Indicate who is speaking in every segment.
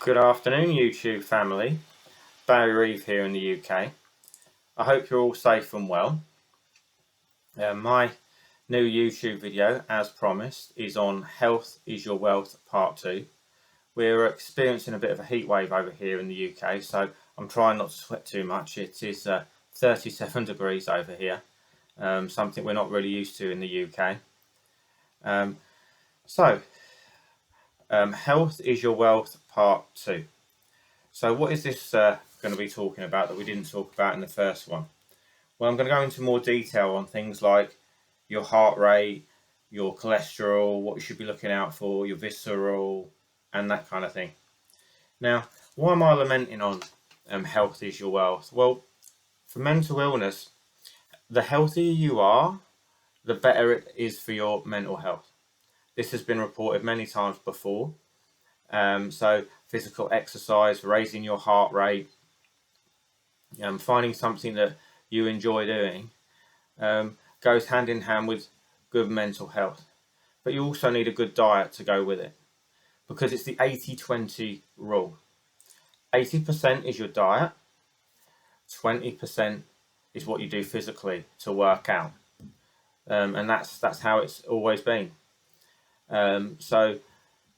Speaker 1: Good afternoon, YouTube family. Barry Reeve here in the UK. I hope you're all safe and well. My new YouTube video, as promised, is on Health is Your Wealth Part 2. We're experiencing a bit of a heat wave over here in the UK, so I'm trying not to sweat too much. It is 37 degrees over here, something we're not really used to in the UK. Health is Your Wealth Part 2. So what is this going to be talking about that we didn't talk about in the first one? Well, I'm going to go into more detail on things like your heart rate, your cholesterol, what you should be looking out for, your visceral, and that kind of thing. Now, why am I lamenting on health is your wealth? Well, for mental illness, the healthier you are, the better it is for your mental health. This has been reported many times before. So physical exercise, raising your heart rate, finding something that you enjoy doing, goes hand in hand with good mental health. But you also need a good diet to go with it, because it's the 80-20 rule. 80% is your diet, 20% is what you do physically to work out, and that's how it's always been. So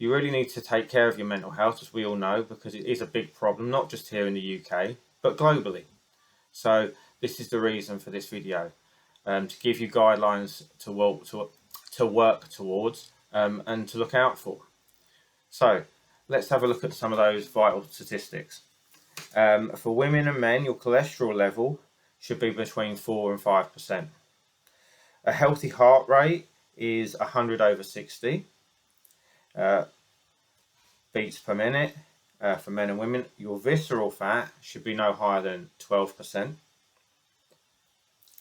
Speaker 1: you really need to take care of your mental health, as we all know, because it is a big problem, not just here in the UK, but globally. So this is the reason for this video, to give you guidelines to work towards and to look out for. So let's have a look at some of those vital statistics. For women and men, your cholesterol level should be between 4 and 5%. A healthy heart rate is 100/60 beats per minute for men and women. Your visceral fat should be no higher than 12%.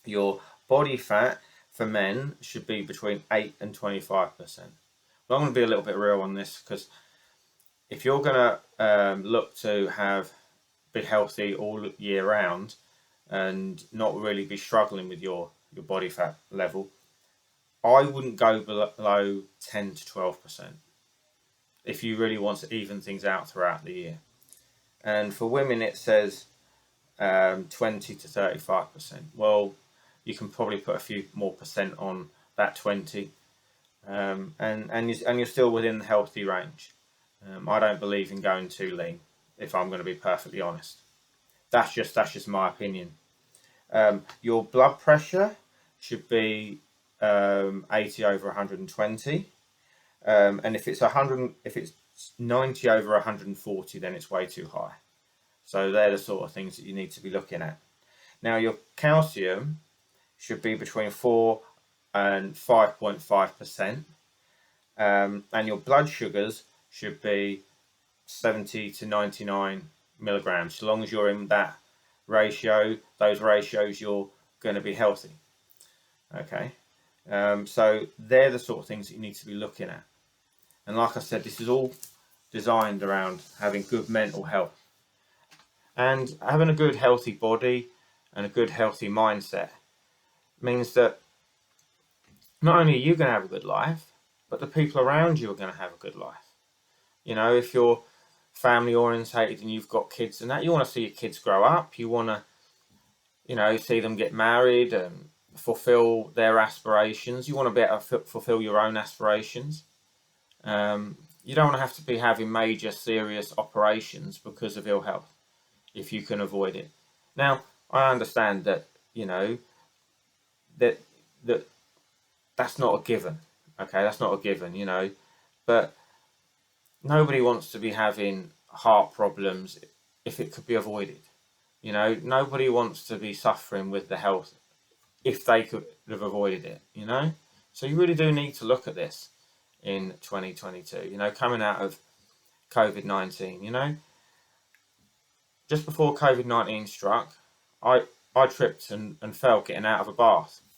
Speaker 1: Your body fat for men should be between 8 and 25%. But I'm going to be a little bit real on this, because if you're going to look to be healthy all year round and not really be struggling with your body fat level, I wouldn't go below 10 to 12% if you really want to even things out throughout the year. And for women it says 20 to 35%. Well, you can probably put a few more percent on that 20, and you're still within the healthy range. I don't believe in going too lean, if I'm going to be perfectly honest. That's just my opinion. Your blood pressure should be 80/120, and if it's 90/140, then it's way too high. So they're the sort of things that you need to be looking at. Now, your calcium should be between 4 and 5.5%, and your blood sugars should be 70 to 99 milligrams. So long as you're in that ratio, those ratios, you're going to be healthy. Okay, so they're the sort of things that you need to be looking at. And like I said, this is all designed around having good mental health. And having a good healthy body and a good healthy mindset means that not only are you going to have a good life, but the people around you are going to have a good life. You know, if you're family orientated and you've got kids and that, you want to see your kids grow up. You want to, see them get married and fulfill their aspirations. You want to be able to fulfill your own aspirations. You don't want to have to be having major serious operations because of ill health, if you can avoid it. Now, I understand that, that's not a given. Okay, that's not a given, but nobody wants to be having heart problems if it could be avoided. Nobody wants to be suffering with the health if they could have avoided it, So you really do need to look at this in 2022, coming out of COVID-19, Just before COVID-19 struck, I tripped and fell getting out of a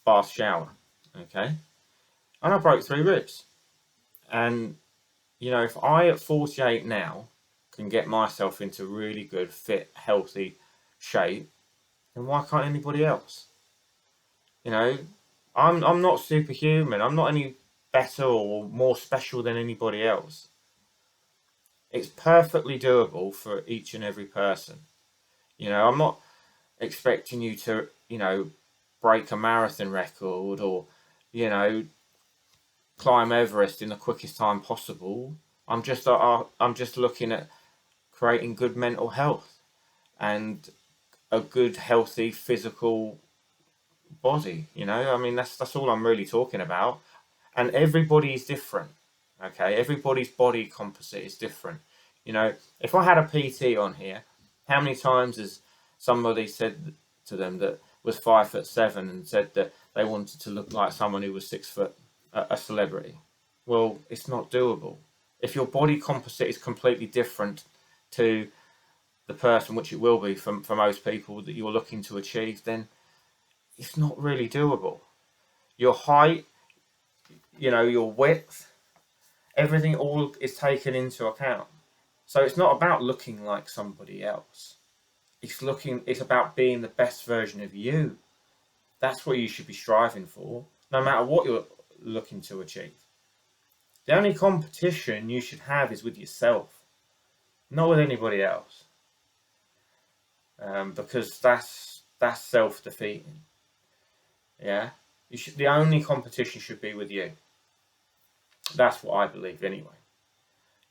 Speaker 1: bath shower, okay? And I broke 3 ribs. And, if I at 48 now can get myself into really good, fit, healthy shape, then why can't anybody else? I'm not superhuman. I'm not any better or more special than anybody else. It's perfectly doable for each and every person. You know, I'm not expecting you to, break a marathon record or, you know, climb Everest in the quickest time possible. I'm just looking at creating good mental health and a good, healthy physical body. I mean, that's all I'm really talking about. And everybody is different. Okay, everybody's body composite is different. If I had a PT on here, how many times has somebody said to them that was 5'7" and said that they wanted to look like someone who was 6 foot, a celebrity? Well, it's not doable. If your body composite is completely different to the person, which it will be for most people that you're looking to achieve, then it's not really doable. Your height, your width, everything all is taken into account. So it's not about looking like somebody else. It's about being the best version of you. That's what you should be striving for, no matter what you're looking to achieve. The only competition you should have is with yourself, not with anybody else, because that's self-defeating. Yeah, the only competition should be with you. That's what I believe, anyway.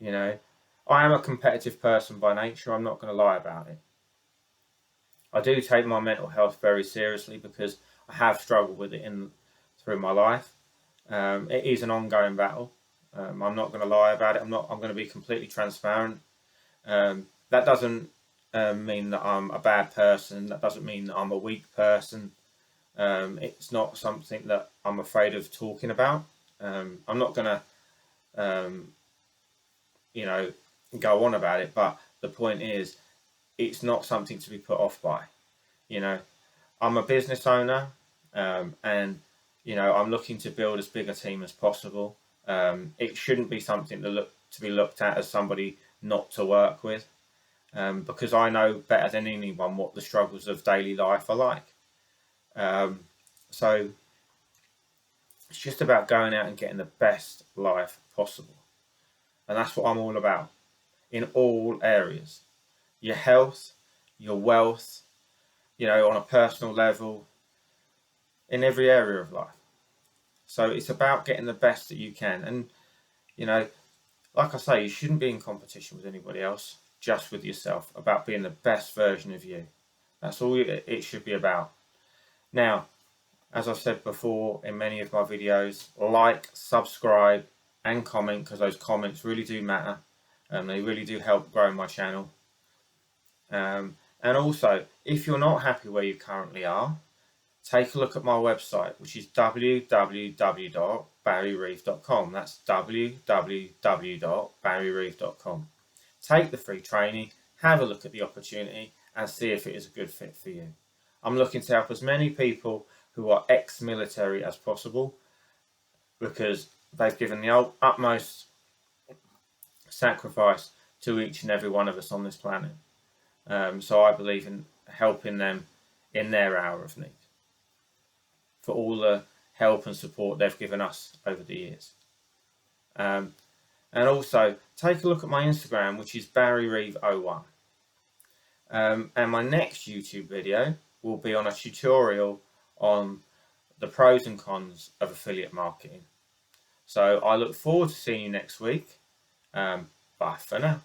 Speaker 1: I am a competitive person by nature. I'm not going to lie about it. I do take my mental health very seriously because I have struggled with it through my life. It is an ongoing battle. I'm not going to lie about it. I'm going to be completely transparent. That doesn't mean that I'm a bad person. That doesn't mean that I'm a weak person. It's not something that I'm afraid of talking about. I'm not going to, go on about it. But the point is, it's not something to be put off by. I'm a business owner, and I'm looking to build as big a team as possible. It shouldn't be something to be looked at as somebody not to work with, because I know better than anyone what the struggles of daily life are like. So it's just about going out and getting the best life possible, and that's what I'm all about in all areas. Your health, your wealth, on a personal level, in every area of life. So it's about getting the best that you can. And, like I say, you shouldn't be in competition with anybody else, just with yourself, about being the best version of you. That's all it should be about. Now, as I've said before in many of my videos, like, subscribe, and comment, because those comments really do matter. They really do help grow my channel. And also, if you're not happy where you currently are, take a look at my website, which is www.barryreeve.com. That's www.barryreeve.com. Take the free training, have a look at the opportunity, and see if it is a good fit for you. I'm looking to help as many people who are ex-military as possible, because they've given the utmost sacrifice to each and every one of us on this planet. So I believe in helping them in their hour of need, for all the help and support they've given us over the years. And also, take a look at my Instagram, which is BarryReeve01. And my next YouTube video will be on a tutorial on the pros and cons of affiliate marketing. So I look forward to seeing you next week. Bye for now.